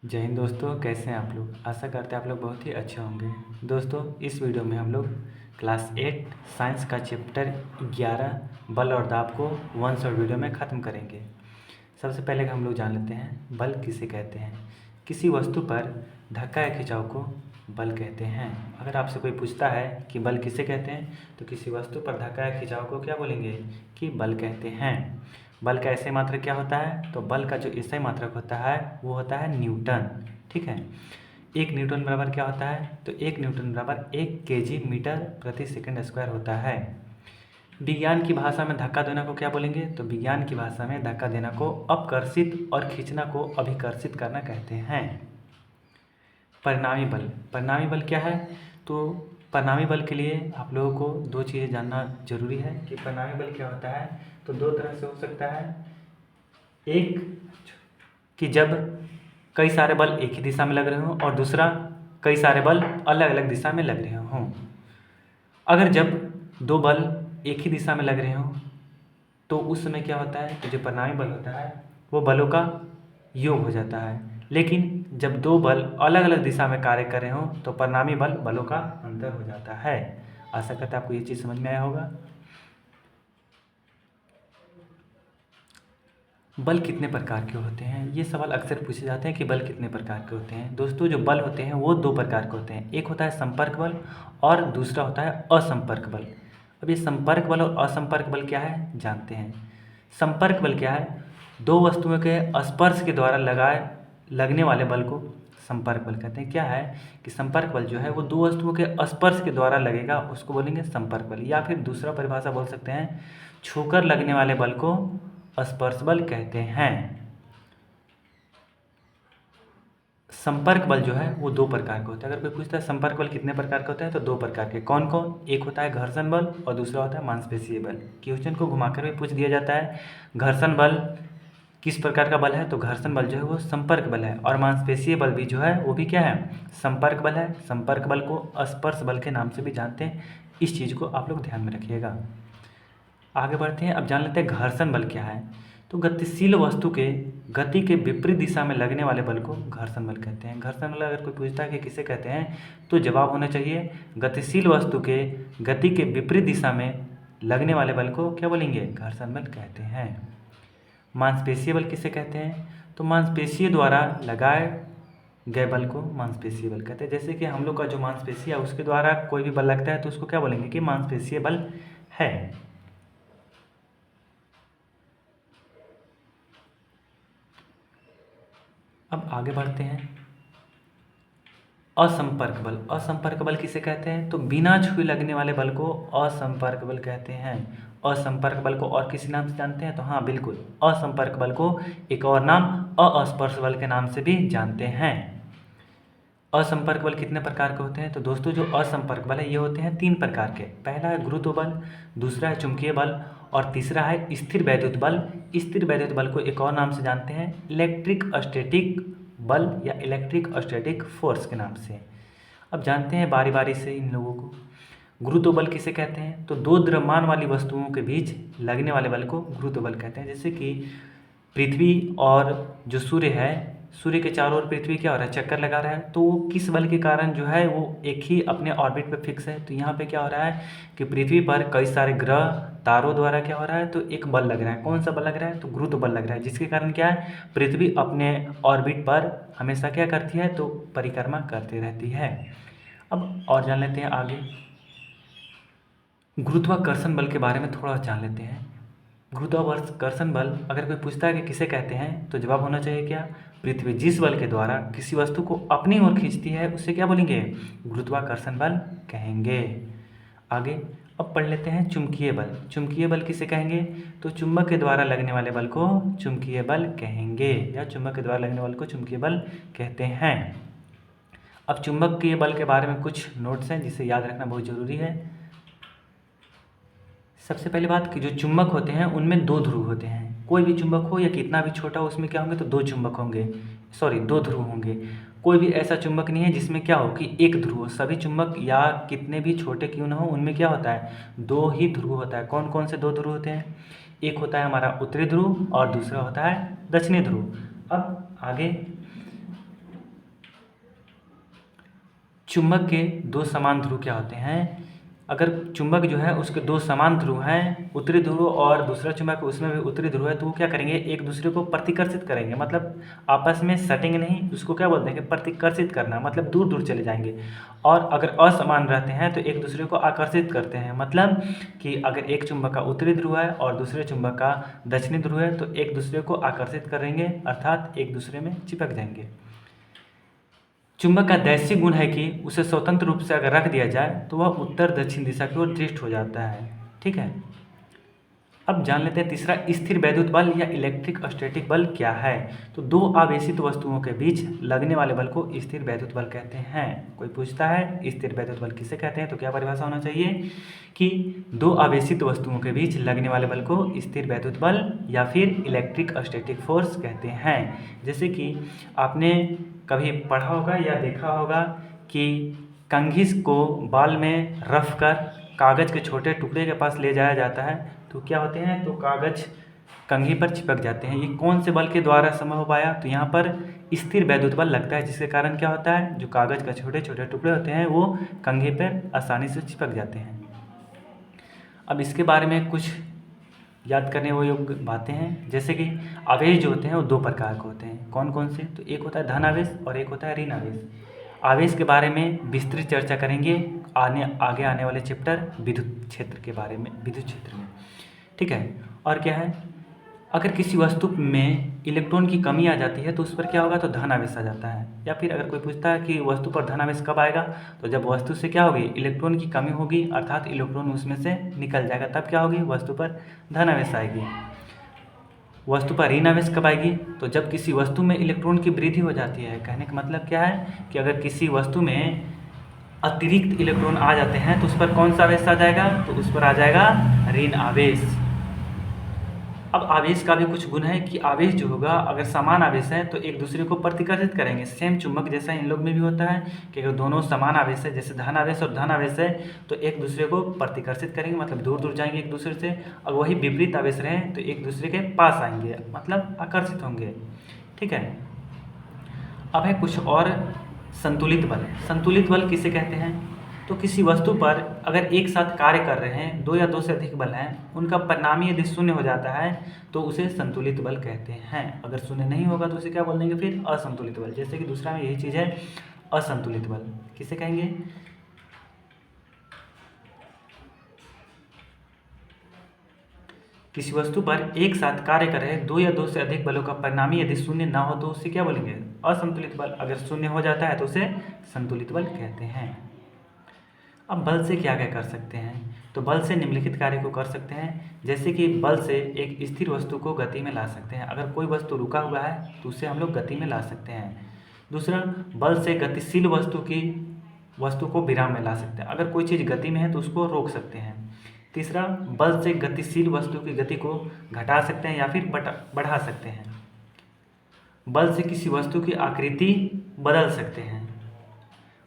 जय हिंद दोस्तों, कैसे हैं आप लोग। आशा करते हैं आप लोग बहुत ही अच्छे होंगे। दोस्तों, इस वीडियो में हम लोग क्लास 8 साइंस का चैप्टर 11 बल और दाब को वन शॉट वीडियो में ख़त्म करेंगे। सबसे पहले हम लोग जान लेते हैं बल किसे कहते हैं। किसी वस्तु पर धक्का या खिंचाव को बल कहते हैं। अगर आपसे कोई पूछता है कि बल किसे कहते हैं, तो किसी वस्तु पर धक्का या खिंचाव को क्या बोलेंगे कि बल कहते हैं। बल का ऐसे मात्रक क्या होता है, तो बल का जो ऐसा मात्रक होता है वो होता है न्यूटन। ठीक है, 1 न्यूटन बराबर क्या होता है, तो 1 न्यूटन बराबर 1 kg मीटर प्रति सेकंड स्क्वायर होता है। विज्ञान की भाषा में धक्का देना को क्या बोलेंगे, तो विज्ञान की भाषा में धक्का देना को अपकर्षित और खींचना को अभिकर्षित करना कहते हैं। परिणामी बल, परिणामी बल क्या है, तो परिणामी बल के लिए आप लोगों को दो चीज़ें जानना जरूरी है कि परिणामी बल क्या होता है। तो दो तरह से हो सकता है, एक कि जब कई सारे बल एक ही दिशा में लग रहे हों, और दूसरा कई सारे बल अलग अलग दिशा में लग रहे हों। अगर जब दो बल एक ही दिशा में लग रहे हों तो उस समय क्या होता है, तो जो परिणामी बल होता है वो बलों का योग हो जाता है। लेकिन जब दो बल अलग अलग दिशा में कार्य कर रहे हों तो परिणामी बल बलों का अंतर हो जाता है। आशा करता है आपको ये चीज़ समझ में आया होगा। बल कितने प्रकार के होते हैं, ये सवाल अक्सर पूछे जाते हैं कि बल कितने प्रकार के होते हैं। दोस्तों, जो बल होते हैं वो दो प्रकार के होते हैं। एक होता है संपर्क बल और दूसरा होता है असंपर्क बल। अब ये संपर्क बल और असंपर्क बल क्या है जानते हैं। संपर्क बल क्या है, दो वस्तुओं के स्पर्श के द्वारा लगने वाले बल को संपर्क बल कहते हैं। क्या है कि संपर्क बल जो है वो दो वस्तुओं के स्पर्श के द्वारा लगेगा, उसको बोलेंगे संपर्क बल। या फिर दूसरा परिभाषा बोल सकते हैं, छूकर लगने वाले बल को स्पर्श बल कहते हैं। संपर्क बल जो है वो दो प्रकार के होते हैं। अगर कोई पूछता है संपर्क बल कितने प्रकार के होते हैं, तो दो प्रकार के। कौन कौन, एक होता है घर्षण बल और दूसरा होता है मांसपेशीय बल। क्वेश्चन को घुमाकर भी पूछ दिया जाता है, घर्षण बल किस प्रकार का बल है, तो घर्षण बल जो है वो संपर्क बल है। और मांसपेशीय बल भी जो है वो भी क्या है, संपर्क बल है। संपर्क बल को स्पर्श बल के नाम से भी जानते हैं। इस चीज़ को आप लोग ध्यान में रखिएगा। आगे बढ़ते हैं, अब जान लेते हैं घर्षण बल क्या है। तो गतिशील वस्तु के गति के विपरीत दिशा में लगने वाले बल को घर्षण बल कहते हैं। घर्षण बल अगर कोई पूछता है कि किसे कहते हैं, तो जवाब होना चाहिए गतिशील वस्तु के गति के विपरीत दिशा में लगने वाले बल को क्या बोलेंगे, घर्षण बल कहते हैं। मांसपेशीय बल किसे कहते हैं, तो मांसपेशीय द्वारा लगाए गए बल को मांसपेशीय बल कहते हैं। जैसे कि हम लोग का जो मांसपेशी है उसके द्वारा कोई भी बल लगता है तो उसको क्या बोलेंगे कि मांसपेशीय बल है। अब आगे बढ़ते हैं, असंपर्क बल। असंपर्क बल किसे कहते हैं, तो बिना छुए लगने वाले बल को असंपर्क बल कहते हैं। असंपर्क बल को और किसी नाम से जानते हैं, तो हाँ बिल्कुल, असंपर्क बल को एक और नाम अस्पर्श बल के नाम से भी जानते हैं। असंपर्क बल कितने प्रकार के होते हैं, तो दोस्तों जो असंपर्क बल है ये होते हैं 3 प्रकार के। पहला है गुरुत्व बल, दूसरा है चुंबकीय बल और तीसरा है स्थिर वैद्युत बल। स्थिर वैद्युत बल को एक और नाम से जानते हैं इलेक्ट्रिक स्टैटिक बल या इलेक्ट्रिक स्टैटिक फोर्स के नाम से। अब जानते हैं बारी बारी से इन लोगों को। गुरुत्व बल किसे कहते हैं, तो दो द्रव्यमान वाली वस्तुओं के बीच लगने वाले बल को गुरुत्व बल कहते हैं। जैसे कि पृथ्वी और जो सूर्य है, सूर्य के चारों ओर पृथ्वी क्या हो रहा है, चक्कर लगा रहा है, तो वो किस बल के कारण जो है वो एक ही अपने ऑर्बिट पे फिक्स है। तो यहाँ पे क्या हो रहा है कि पृथ्वी पर कई सारे ग्रह तारों द्वारा क्या हो रहा है, तो एक बल लग रहा है। कौन सा बल लग रहा है, तो गुरुत्व बल लग रहा है, जिसके कारण क्या है, पृथ्वी अपने ऑर्बिट पर हमेशा क्या करती है, तो परिक्रमा करती रहती है। अब और जान लेते हैं आगे, गुरुत्वाकर्षण बल के बारे में थोड़ा जान लेते हैं। गुरुत्वाकर्षण बल अगर कोई पूछता है कि किसे कहते हैं, तो जवाब होना चाहिए क्या, पृथ्वी जिस बल के द्वारा किसी वस्तु को अपनी ओर खींचती है उसे क्या बोलेंगे, गुरुत्वाकर्षण बल कहेंगे। आगे अब पढ़ लेते हैं चुंबकीय बल। चुंबकीय बल किसे कहेंगे, तो चुंबक के द्वारा लगने वाले बल को चुंबकीय बल कहेंगे, या चुंबक के द्वारा लगने वाले को चुंबकीय बल कहते हैं। अब चुंबकीय बल के बारे में कुछ नोट्स हैं जिसे याद रखना बहुत जरूरी है। सबसे पहली बात कि जो चुंबक होते हैं उनमें दो ध्रुव होते हैं। कोई भी चुंबक हो या कितना भी छोटा हो, उसमें क्या होंगे, तो दो चुंबक होंगे, सॉरी दो ध्रुव होंगे। कोई भी ऐसा चुंबक नहीं है जिसमें क्या हो कि एक ध्रुव हो। सभी चुंबक या कितने भी छोटे क्यों ना हो, उनमें क्या होता है, दो ही ध्रुव होता है। कौन कौन से दो ध्रुव होते हैं, एक होता है हमारा उत्तरी ध्रुव और दूसरा होता है दक्षिणी ध्रुव। अब आगे चुंबक के दो समान ध्रुव क्या होते हैं? अगर चुंबक जो है उसके दो समान ध्रुव हैं, उत्तरी ध्रुव और दूसरा चुंबक उसमें भी उत्तरी ध्रुव है, तो वो क्या करेंगे, एक दूसरे को प्रतिकर्षित करेंगे, मतलब आपस में सटेंगे नहीं, उसको क्या बोलते हैं कि प्रतिकर्षित करना, मतलब दूर दूर चले जाएंगे। और अगर असमान रहते हैं तो एक दूसरे को आकर्षित करते हैं, मतलब कि अगर एक चुंबक का उत्तरी ध्रुव है और दूसरे चुंबक का दक्षिणी ध्रुव है तो एक दूसरे को आकर्षित करेंगे, अर्थात एक दूसरे में चिपक जाएंगे। चुंबक का दैशिक गुण है कि उसे स्वतंत्र रूप से अगर रख दिया जाए तो वह उत्तर दक्षिण दिशा की ओर दृष्ट हो जाता है। ठीक है, अब जान लेते हैं तीसरा, स्थिर वैद्युत बल या इलेक्ट्रिक स्टैटिक बल क्या है? तो दो आवेशित वस्तुओं के बीच लगने वाले बल को स्थिर वैद्युत बल कहते हैं। कोई पूछता है स्थिर वैद्युत बल किसे कहते हैं, तो क्या परिभाषा होना चाहिए कि दो आवेशित वस्तुओं के बीच लगने वाले बल को स्थिर वैद्युत बल या फिर इलेक्ट्रिक स्टैटिक फोर्स कहते हैं। जैसे कि आपने कभी पढ़ा होगा या देखा होगा कि कंघी को बाल में रफ कर कागज़ के छोटे टुकड़े के पास ले जाया जाता है तो क्या होते हैं, तो कागज़ कंघी पर चिपक जाते हैं। ये कौन से बल के द्वारा संभव हो पाया? तो यहाँ पर स्थिर वैद्युत बल लगता है, जिसके कारण क्या होता है, जो कागज़ का छोटे छोटे टुकड़े होते हैं वो कंघी पर आसानी से चिपक जाते हैं। अब इसके बारे में कुछ याद करने वो योग्य बातें हैं, जैसे कि आवेश जो होते हैं वो दो प्रकार के होते हैं। कौन कौन से? तो एक होता है धन आवेश और एक होता है ऋण आवेश। आवेश के बारे में विस्तृत चर्चा करेंगे आगे आने वाले चैप्टर विद्युत क्षेत्र के बारे में, विद्युत क्षेत्र में। ठीक है, और क्या है, अगर किसी वस्तु में इलेक्ट्रॉन की कमी आ जाती है तो उस पर क्या होगा, तो धन आवेश आ जाता है। या फिर अगर कोई पूछता है कि वस्तु पर धन आवेश कब आएगा, तो जब वस्तु से क्या होगी, इलेक्ट्रॉन की कमी होगी, अर्थात इलेक्ट्रॉन उसमें से निकल जाएगा, तब क्या होगी, वस्तु पर धन आवेश आएगी। वस्तु पर ऋण आवेश कब आएगी, तो जब किसी वस्तु में इलेक्ट्रॉन की वृद्धि हो जाती है। कहने का मतलब क्या है कि अगर किसी वस्तु में अतिरिक्त इलेक्ट्रॉन आ जाते हैं तो उस पर कौन सा आवेश आ जाएगा, तो उस पर आ जाएगा ऋण आवेश। अब आवेश का भी कुछ गुण है कि आवेश जो होगा, अगर समान आवेश है तो एक दूसरे को प्रतिकर्षित करेंगे। सेम चुंबक जैसा इन लोग में भी होता है कि अगर दोनों समान आवेश है, जैसे धन आवेश और धन आवेश है, तो एक दूसरे को प्रतिकर्षित करेंगे, मतलब दूर दूर जाएंगे एक दूसरे से। और वही विपरीत आवेश रहे तो एक दूसरे के पास आएंगे, मतलब आकर्षित होंगे। ठीक है, अब है कुछ और संतुलित बल। संतुलित बल किसे कहते हैं, तो किसी वस्तु पर अगर एक साथ कार्य कर रहे हैं, दो या दो से अधिक बल हैं, उनका परिणामी यदि शून्य हो जाता है तो उसे संतुलित बल कहते हैं। अगर शून्य नहीं होगा तो उसे क्या बोल देंगे, फिर असंतुलित बल। जैसे कि दूसरा में यही चीज़ है, असंतुलित बल किसे कहेंगे, किसी वस्तु पर एक साथ कार्य कर रहे दो या दो से अधिक बलों का परिणामी यदि शून्य ना हो तो उसे क्या बोलेंगे, असंतुलित बल। अगर शून्य हो जाता है तो उसे संतुलित बल कहते हैं। अब बल से क्या क्या कर सकते हैं, तो बल से निम्नलिखित कार्य को कर सकते हैं। जैसे कि बल से एक स्थिर वस्तु को गति में ला सकते हैं। अगर कोई वस्तु रुका हुआ है तो उसे हम लोग गति में ला सकते हैं। दूसरा, बल से गतिशील वस्तु को विराम में ला सकते हैं। अगर कोई चीज़ गति में है तो उसको रोक सकते हैं। तीसरा, बल से गतिशील वस्तु की गति को घटा सकते हैं या फिर बढ़ा सकते हैं। बल से किसी वस्तु की आकृति बदल सकते हैं।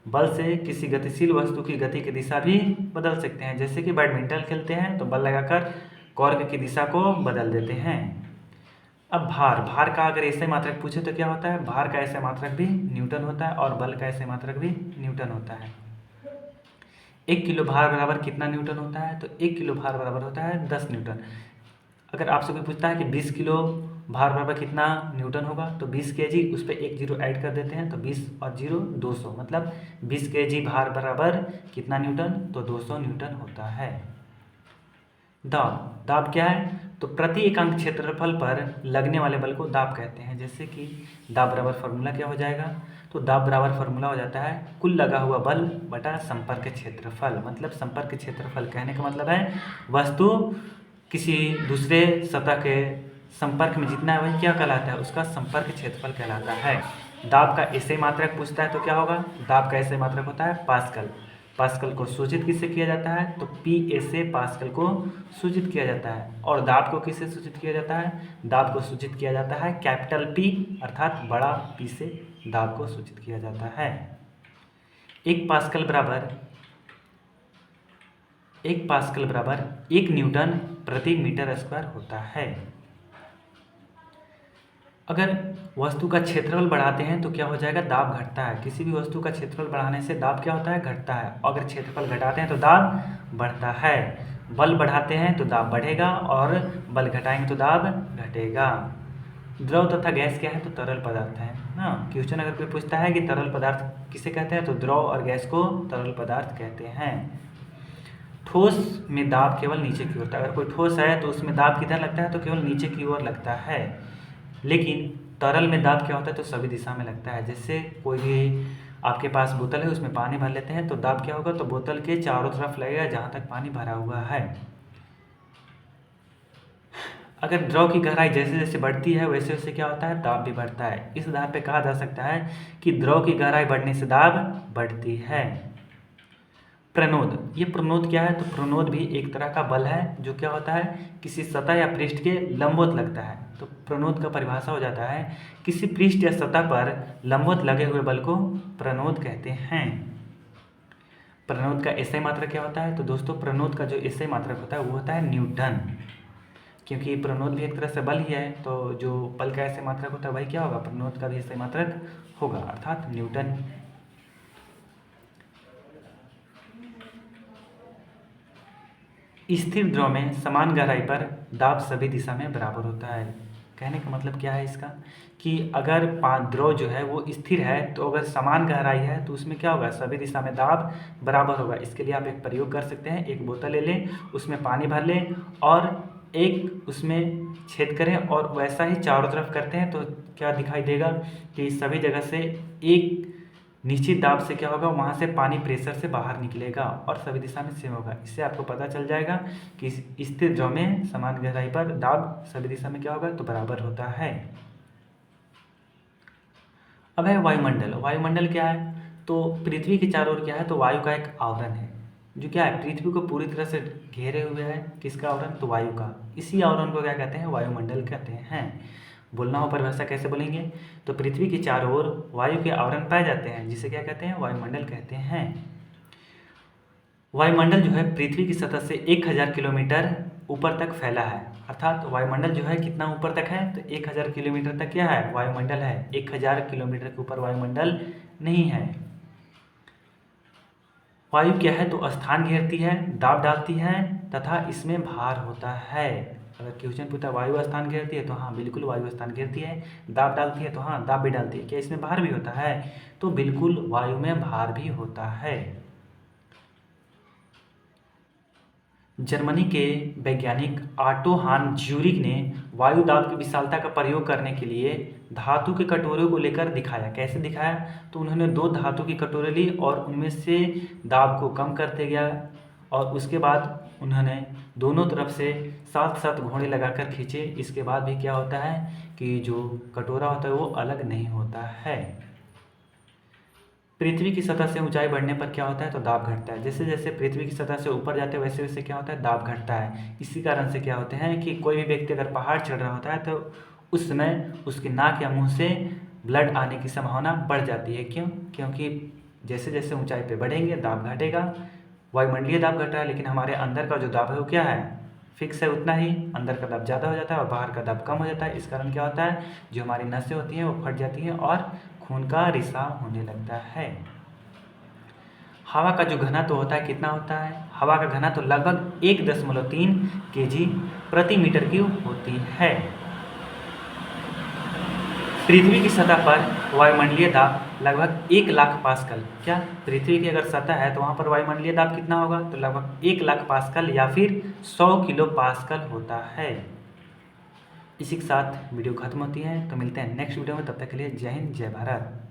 बल से किसी गतिशील वस्तु की गति की दिशा भी बदल सकते हैं। जैसे कि बैडमिंटन खेलते हैं तो बल लगाकर कॉर्क की दिशा को बदल देते हैं। अब भार का अगर ऐसे मात्रक पूछे तो क्या होता है, भार का ऐसे मात्रक भी न्यूटन होता है और बल का ऐसे मात्रक भी न्यूटन होता है। 1 किलो भार बराबर कितना न्यूटन होता है, तो 1 किलो भार बराबर होता है 10 न्यूटन। अगर आपसे कोई पूछता है कि 20 किलो भार बराबर कितना न्यूटन होगा, तो 20 केजी, उस पर एक जीरो ऐड कर देते हैं तो 20 और जीरो 200, मतलब 20 केजी भार बराबर कितना न्यूटन, तो 200 न्यूटन होता है। दाब क्या है, तो प्रति एकांक क्षेत्रफल पर लगने वाले बल को दाब कहते हैं। जैसे कि दाब बराबर फार्मूला क्या हो जाएगा, तो दाब बराबर फार्मूला हो जाता है कुल लगा हुआ बल बटा संपर्क क्षेत्रफल। मतलब संपर्क क्षेत्रफल कहने का मतलब है वस्तु किसी दूसरे सतह के संपर्क में जितना है वही क्या कहलाता है, उसका संपर्क क्षेत्रफल कहलाता है। दाब का ऐसे मात्रक पूछता है तो क्या होगा, दाब का ऐसे मात्रक होता है पास्कल। पास्कल को सूचित किससे किया जाता है, तो पी ए से पास्कल को सूचित किया जाता है। और दाब को किससे सूचित किया जाता है, दाब को सूचित किया जाता है कैपिटल पी अर्थात बड़ा पी से दाब को सूचित किया जाता है। 1 पास्कल बराबर 1 न्यूटन प्रति मीटर स्क्वायर होता है। अगर वस्तु का क्षेत्रफल बढ़ाते हैं तो क्या हो जाएगा, दाब घटता है। किसी भी वस्तु का क्षेत्रफल बढ़ाने से दाब क्या होता है, घटता है। अगर क्षेत्रफल घटाते हैं तो दाब बढ़ता है। बल बढ़ाते हैं तो दाब बढ़ेगा और बल घटाएंगे तो दाब घटेगा। द्रव तथा गैस क्या है, तो तरल पदार्थ है ना। क्वेश्चन अगर कोई पूछता है कि तरल पदार्थ किसे कहते हैं, तो द्रव और गैस को तरल पदार्थ कहते हैं। ठोस में दाब केवल नीचे की ओर होता है। अगर कोई ठोस है तो उसमें दाब किधर लगता है, तो केवल नीचे की ओर लगता है। लेकिन तरल में दाब क्या होता है, तो सभी दिशा में लगता है। जैसे कोई भी आपके पास बोतल है, उसमें पानी भर लेते हैं तो दाब क्या होगा, तो बोतल के चारों तरफ लगेगा जहाँ तक पानी भरा हुआ है। अगर द्रव की गहराई जैसे जैसे बढ़ती है वैसे वैसे क्या होता है, दाब भी बढ़ता है। इस आधार पे कहा जा सकता है कि द्रव की गहराई बढ़ने से दाब बढ़ती है। प्रणोद, ये प्रणोद क्या है, तो प्रणोद भी एक तरह का बल है जो क्या होता है, किसी सतह या पृष्ठ के लंबवत लगता है। तो प्रणोद का परिभाषा हो जाता है, किसी पृष्ठ या सतह पर लंबवत लगे हुए बल को प्रणोद कहते हैं। प्रणोद का एसआई मात्रक क्या होता है, तो दोस्तों प्रणोद का जो एसआई मात्रक होता है वो होता है न्यूटन। क्योंकि प्रणोद भी एक तरह से बल ही है, तो जो बल का एसआई मात्रक होता है वही क्या होगा, प्रणोद का भी एसआई मात्रक होगा, अर्थात न्यूटन। स्थिर द्रव में समान गहराई पर दाब सभी दिशा में बराबर होता है। कहने का मतलब क्या है इसका, कि अगर द्रव जो है वो स्थिर है तो अगर समान गहराई है तो उसमें क्या होगा, सभी दिशा में दाब बराबर होगा। इसके लिए आप एक प्रयोग कर सकते हैं, एक बोतल ले लें, उसमें पानी भर लें और एक उसमें छेद करें और वैसा ही चारों तरफ करते हैं तो क्या दिखाई देगा कि सभी जगह से एक निश्चित दाब से क्या होगा, वहाँ से पानी प्रेशर से बाहर निकलेगा और सभी दिशा में सेम होगा। इससे आपको पता चल जाएगा कि स्थिर द्रव में समान गहराई पर दाब सभी दिशा में क्या होगा, तो बराबर होता है। अब है वायुमंडल। वायुमंडल क्या है, तो पृथ्वी के चारों ओर क्या है, तो वायु का एक आवरण है जो क्या है, पृथ्वी को पूरी तरह से घेरे हुए है। किसका आवरण, तो वायु का। इसी आवरण को क्या कहते हैं, वायुमंडल कहते हैं। बोलना हो परिभाषा कैसे बोलेंगे, तो पृथ्वी के चारों ओर वायु के आवरण पाए जाते हैं जिसे क्या कहते हैं, वायुमंडल कहते हैं। वायुमंडल जो है पृथ्वी की सतह से 1000 किलोमीटर ऊपर तक फैला है। अर्थात वायुमंडल जो है कितना ऊपर तक है, तो 1000 किलोमीटर तक क्या है, वायुमंडल है। 1000 किलोमीटर के ऊपर वायुमंडल नहीं है। वायु क्या है, तो स्थान घेरती है, दाब डालती है तथा इसमें भार होता है। अगर क्वेश्चन पूछता है वायु स्थान घेरती है, तो हाँ बिल्कुल वायु स्थान घेरती है। दाब डालती है, तो हाँ दाब भी डालती है। क्या इसमें भार भी होता है, तो बिल्कुल वायु में भार भी होता है। जर्मनी के वैज्ञानिक ऑटो हान ज्यूरिक ने वायु दाब की विशालता का प्रयोग करने के लिए धातु के कटोरे को लेकर दिखाया। कैसे दिखाया, तो उन्होंने 2 धातु की कटोरे ली और उनमें से दाब को कम करते गया और उसके बाद उन्होंने दोनों तरफ से 7-7 घोड़े लगाकर खींचे। इसके बाद भी क्या होता है कि जो कटोरा होता है वो अलग नहीं होता है। पृथ्वी की सतह से ऊंचाई बढ़ने पर क्या होता है, तो दाब घटता है। जैसे जैसे पृथ्वी की सतह से ऊपर जाते हैं वैसे वैसे क्या होता है, दाब घटता है। इसी कारण से क्या होते हैं कि कोई भी व्यक्ति अगर पहाड़ चढ़ रहा होता है तो उस समय उसके नाक या मुंह से ब्लड आने की संभावना बढ़ जाती है। क्यों, क्योंकि जैसे जैसे ऊंचाई पे बढ़ेंगे दाब घटेगा। वायुमंडलीय दाब घट रहा है, लेकिन हमारे अंदर का जो दाब है वो क्या है, फिक्स है, उतना ही। अंदर का दाब ज़्यादा हो जाता है और बाहर का दाब कम हो जाता है। इस कारण क्या होता है, जो हमारी नसें होती हैं वो फट जाती हैं और खून का रिसाव होने लगता है। हवा का जो घनत्व होता है कितना होता है, हवा का घनत्व लगभग 1.3 kg प्रति मीटर क्यूब होती है। पृथ्वी की सतह पर वायुमंडलीय दाब लगभग 1 लाख पास्कल। क्या, पृथ्वी की अगर सतह है तो वहाँ पर वायुमंडलीय दाब कितना होगा, तो लगभग 1 लाख पास्कल या फिर 100 किलो पास्कल होता है। इसी के साथ वीडियो खत्म होती है, तो मिलते हैं नेक्स्ट वीडियो में। तब तक के लिए जय हिंद, जय भारत।